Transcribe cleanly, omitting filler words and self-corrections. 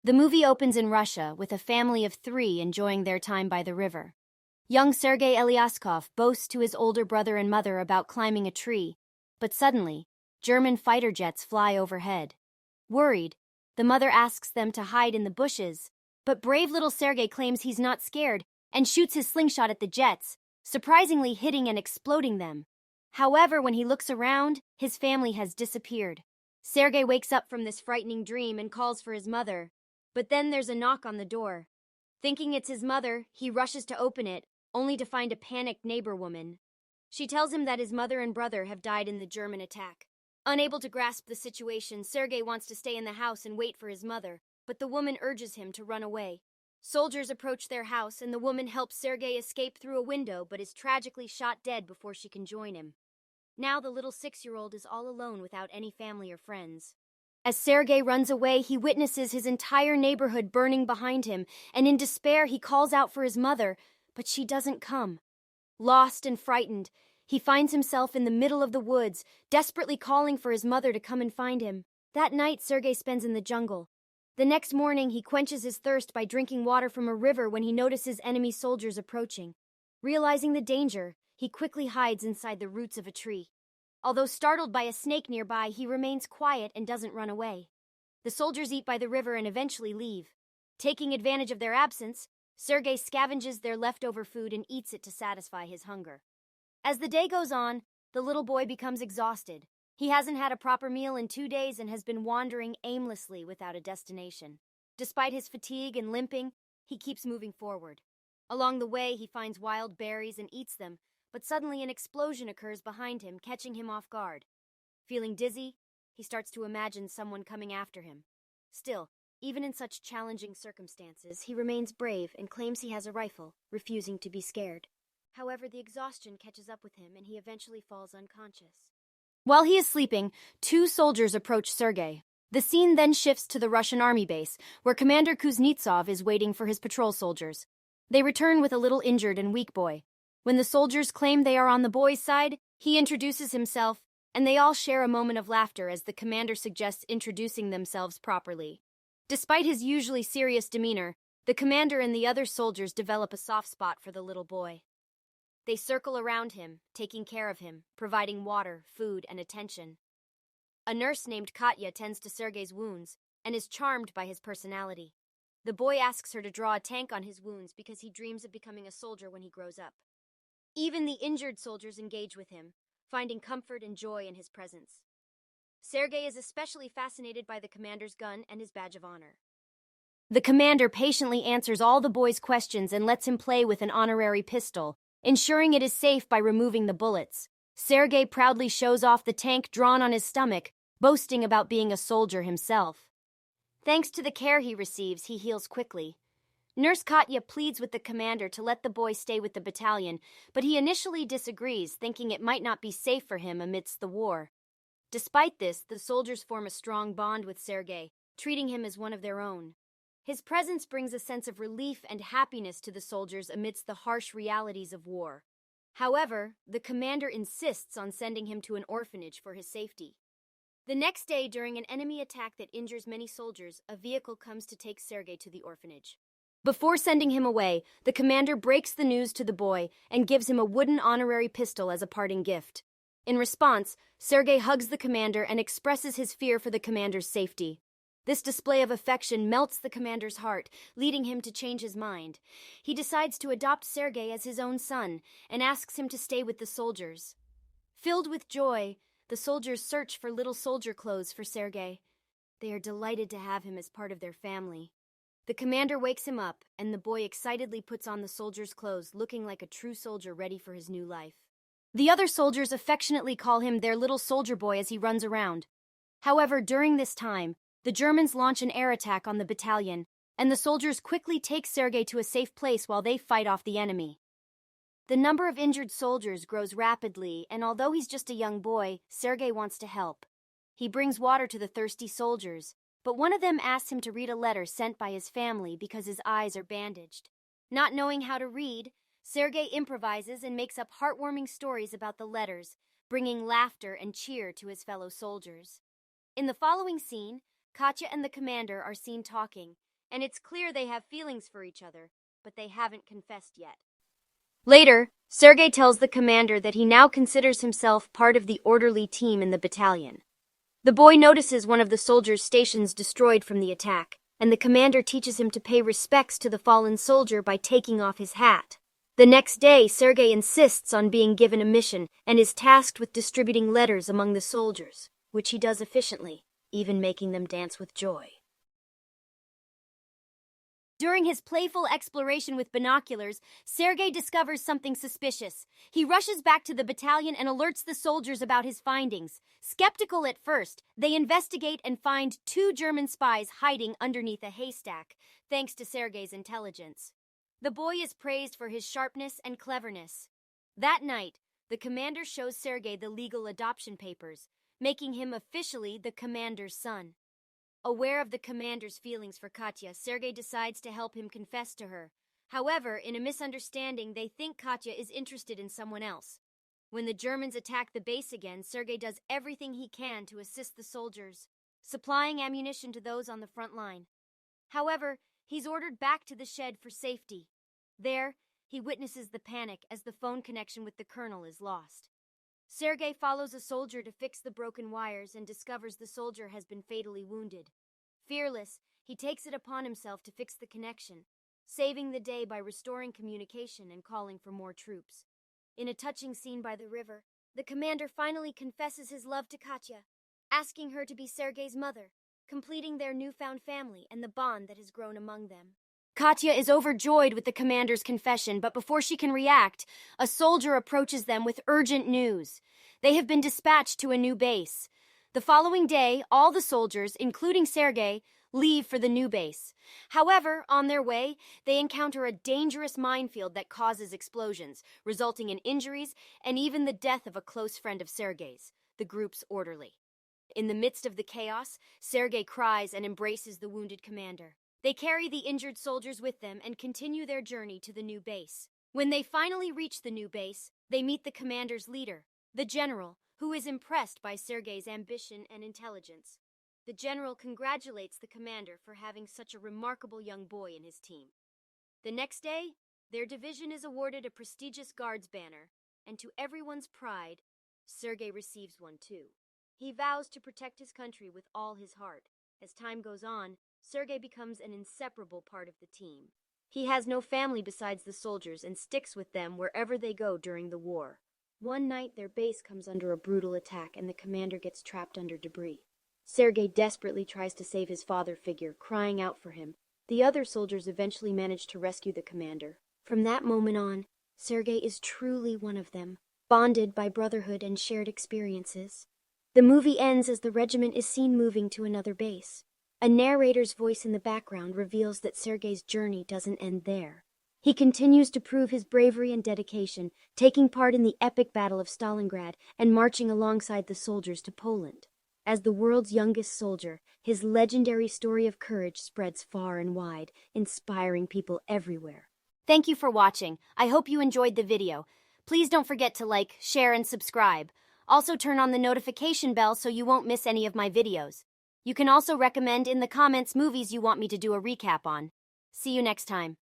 The movie opens in Russia with a family of three enjoying their time by the river. Young Sergei Aleshkov boasts to his older brother and mother about climbing a tree, but suddenly, German fighter jets fly overhead. Worried, the mother asks them to hide in the bushes, but brave little Sergei claims he's not scared and shoots his slingshot at the jets, surprisingly hitting and exploding them. However, when he looks around, his family has disappeared. Sergei wakes up from this frightening dream and calls for his mother, but then there's a knock on the door. Thinking it's his mother, he rushes to open it, only to find a panicked neighbor woman. She tells him that his mother and brother have died in the German attack. Unable to grasp the situation, Sergei wants to stay in the house and wait for his mother, but the woman urges him to run away. Soldiers approach their house, and the woman helps Sergei escape through a window but is tragically shot dead before she can join him. Now the little 6-year-old is all alone without any family or friends. As Sergei runs away, he witnesses his entire neighborhood burning behind him, and in despair he calls out for his mother, but she doesn't come. Lost and frightened, he finds himself in the middle of the woods, desperately calling for his mother to come and find him. That night, Sergei spends in the jungle. The next morning, he quenches his thirst by drinking water from a river when he notices enemy soldiers approaching. Realizing the danger, he quickly hides inside the roots of a tree. Although startled by a snake nearby, he remains quiet and doesn't run away. The soldiers eat by the river and eventually leave. Taking advantage of their absence, Sergei scavenges their leftover food and eats it to satisfy his hunger. As the day goes on, the little boy becomes exhausted. He hasn't had a proper meal in 2 days and has been wandering aimlessly without a destination. Despite his fatigue and limping, he keeps moving forward. Along the way, he finds wild berries and eats them, but suddenly an explosion occurs behind him, catching him off guard. Feeling dizzy, he starts to imagine someone coming after him. Still, even in such challenging circumstances, he remains brave and claims he has a rifle, refusing to be scared. However, the exhaustion catches up with him and he eventually falls unconscious. While he is sleeping, 2 soldiers approach Sergei. The scene then shifts to the Russian army base, where Commander Kuznetsov is waiting for his patrol soldiers. They return with a little injured and weak boy. When the soldiers claim they are on the boy's side, he introduces himself, and they all share a moment of laughter as the commander suggests introducing themselves properly. Despite his usually serious demeanor, the commander and the other soldiers develop a soft spot for the little boy. They circle around him, taking care of him, providing water, food, and attention. A nurse named Katya tends to Sergei's wounds and is charmed by his personality. The boy asks her to draw a tank on his wounds because he dreams of becoming a soldier when he grows up. Even the injured soldiers engage with him, finding comfort and joy in his presence. Sergei is especially fascinated by the commander's gun and his badge of honor. The commander patiently answers all the boy's questions and lets him play with an honorary pistol, ensuring it is safe by removing the bullets. Sergei proudly shows off the tank drawn on his stomach, boasting about being a soldier himself. Thanks to the care he receives, he heals quickly. Nurse Katya pleads with the commander to let the boy stay with the battalion, but he initially disagrees, thinking it might not be safe for him amidst the war. Despite this, the soldiers form a strong bond with Sergei, treating him as one of their own. His presence brings a sense of relief and happiness to the soldiers amidst the harsh realities of war. However, the commander insists on sending him to an orphanage for his safety. The next day, during an enemy attack that injures many soldiers, a vehicle comes to take Sergei to the orphanage. Before sending him away, the commander breaks the news to the boy and gives him a wooden honorary pistol as a parting gift. In response, Sergei hugs the commander and expresses his fear for the commander's safety. This display of affection melts the commander's heart, leading him to change his mind. He decides to adopt Sergei as his own son and asks him to stay with the soldiers. Filled with joy, the soldiers search for little soldier clothes for Sergei. They are delighted to have him as part of their family. The commander wakes him up, and the boy excitedly puts on the soldier's clothes, looking like a true soldier ready for his new life. The other soldiers affectionately call him their little soldier boy as he runs around. However, during this time, the Germans launch an air attack on the battalion, and the soldiers quickly take Sergei to a safe place while they fight off the enemy. The number of injured soldiers grows rapidly, and although he's just a young boy, Sergei wants to help. He brings water to the thirsty soldiers, but one of them asks him to read a letter sent by his family because his eyes are bandaged. Not knowing how to read, Sergei improvises and makes up heartwarming stories about the letters, bringing laughter and cheer to his fellow soldiers. In the following scene, Katya and the commander are seen talking, and it's clear they have feelings for each other, but they haven't confessed yet. Later, Sergei tells the commander that he now considers himself part of the orderly team in the battalion. The boy notices one of the soldiers' stations destroyed from the attack, and the commander teaches him to pay respects to the fallen soldier by taking off his hat. The next day, Sergei insists on being given a mission and is tasked with distributing letters among the soldiers, which he does efficiently, even making them dance with joy. During his playful exploration with binoculars, Sergei discovers something suspicious. He rushes back to the battalion and alerts the soldiers about his findings. Skeptical at first, they investigate and find 2 German spies hiding underneath a haystack, thanks to Sergei's intelligence. The boy is praised for his sharpness and cleverness. That night, the commander shows Sergei the legal adoption papers, making him officially the commander's son. Aware of the commander's feelings for Katya, Sergei decides to help him confess to her. However, in a misunderstanding, they think Katya is interested in someone else. When the Germans attack the base again, Sergei does everything he can to assist the soldiers, supplying ammunition to those on the front line. However, he's ordered back to the shed for safety. There, he witnesses the panic as the phone connection with the colonel is lost. Sergei follows a soldier to fix the broken wires and discovers the soldier has been fatally wounded. Fearless, he takes it upon himself to fix the connection, saving the day by restoring communication and calling for more troops. In a touching scene by the river, the commander finally confesses his love to Katya, asking her to be Sergei's mother, completing their newfound family and the bond that has grown among them. Katya is overjoyed with the commander's confession, but before she can react, a soldier approaches them with urgent news. They have been dispatched to a new base. The following day, all the soldiers, including Sergei, leave for the new base. However, on their way, they encounter a dangerous minefield that causes explosions, resulting in injuries and even the death of a close friend of Sergei's, the group's orderly. In the midst of the chaos, Sergei cries and embraces the wounded commander. They carry the injured soldiers with them and continue their journey to the new base. When they finally reach the new base, they meet the commander's leader, the general, who is impressed by Sergei's ambition and intelligence. The general congratulates the commander for having such a remarkable young boy in his team. The next day, their division is awarded a prestigious Guards banner, and to everyone's pride, Sergei receives one too. He vows to protect his country with all his heart. As time goes on, Sergei becomes an inseparable part of the team. He has no family besides the soldiers and sticks with them wherever they go during the war. One night, their base comes under a brutal attack and the commander gets trapped under debris. Sergei desperately tries to save his father figure, crying out for him. The other soldiers eventually manage to rescue the commander. From that moment on, Sergei is truly one of them, bonded by brotherhood and shared experiences. The movie ends as the regiment is seen moving to another base. A narrator's voice in the background reveals that Sergei's journey doesn't end there. He continues to prove his bravery and dedication, taking part in the epic Battle of Stalingrad and marching alongside the soldiers to Poland. As the world's youngest soldier, his legendary story of courage spreads far and wide, inspiring people everywhere. Thank you for watching. I hope you enjoyed the video. Please don't forget to like, share, and subscribe. Also turn on the notification bell so you won't miss any of my videos. You can also recommend in the comments movies you want me to do a recap on. See you next time.